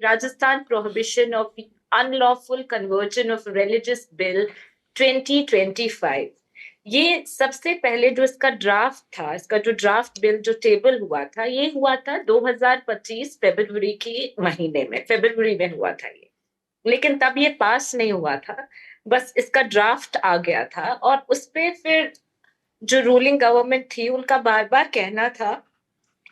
Rajasthan Prohibition of Unlawful Conversion of Religious Bill 2025। ये सबसे पहले जो इसका ड्राफ्ट था, इसका जो ड्राफ्ट बिल जो टेबल हुआ था, ये हुआ था 2025 फरवरी के महीने में, फरवरी में हुआ था ये। लेकिन तब ये पास नहीं हुआ था, बस इसका ड्राफ्ट आ गया था। और उस पे फिर जो रूलिंग गवर्नमेंट थी उनका बार बार कहना था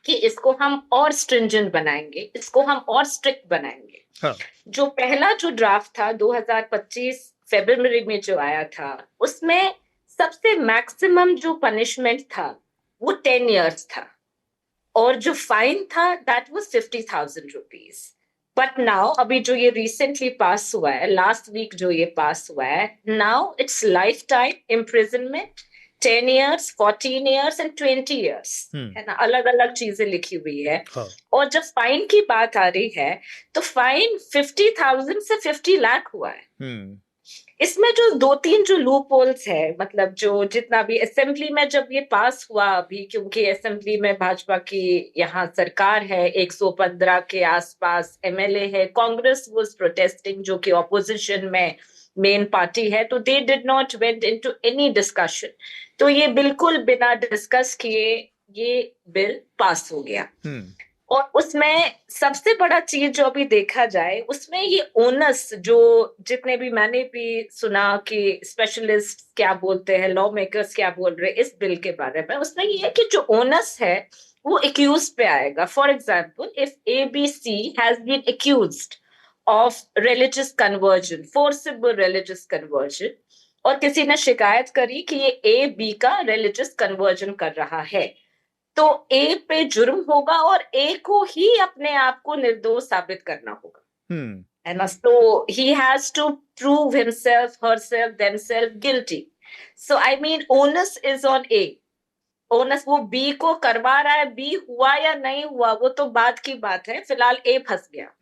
कि इसको हम और स्ट्रिंजेंट बनाएंगे, इसको हम और स्ट्रिक्ट बनाएंगे। हाँ। जो पहला जो ड्राफ्ट था 2025 फरवरी में जो आया था, उसमें सबसे मैक्सिमम जो पनिशमेंट था वो 10 इयर्स था, और जो फाइन था that was 50,000 rupees. But now अभी जो ये रिसेंटली पास हुआ है, लास्ट वीक जो ये पास हुआ है, now it's life time imprisonment, 10 years, 14 years and 20 years, है ना, अलग अलग चीजें लिखी हुई है। हाँ। और जब फाइन की बात आ रही है तो फाइन 50,000 से 50 लाख हुआ है। इसमें जो दो तीन जो लूप होल्स है, मतलब जो जितना भी असेंबली में जब ये पास हुआ अभी, क्योंकि असेंबली में भाजपा की यहाँ सरकार है, 115 के आसपास एमएलए है, कांग्रेस वाज प्रोटेस्टिंग जो कि ऑपोजिशन में मेन पार्टी है, तो they did not went into any discussion. तो ये बिल्कुल बिना डिस्कस किए ये बिल पास हो गया। और उसमें सबसे बड़ा चीज जो अभी देखा जाए, उसमें ये ओनस, जो जितने भी मैंने भी सुना कि स्पेशलिस्ट क्या बोलते हैं, लॉ मेकर्स क्या बोल रहे हैं इस बिल के बारे में, उसमें ये है कि जो ओनस है वो एक्यूज पे आएगा। For example, if ABC has been accused of religious conversion, forcible religious conversion, और किसी ने शिकायत करी कि ये AB का रिलीजियस कन्वर्जन कर रहा है, तो ए पे जुर्म होगा और ए को ही अपने आप को निर्दोष साबित करना होगा, है ना। तो he has to prove himself, herself, themselves guilty. So I mean onus is on A. Onus वो बी को करवा रहा है, बी हुआ या नहीं हुआ वो तो बाद की बात है, फिलहाल ए फंस गया।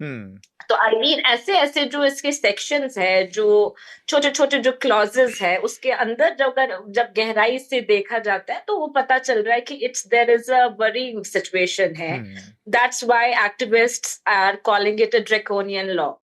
तो आई मीन ऐसे ऐसे जो इसके सेक्शंस है, जो छोटे छोटे जो क्लॉजेस है, उसके अंदर जब गहराई से देखा जाता है तो वो पता चल रहा है कि there is a worrying situation है। That's why activists are calling it a draconian law.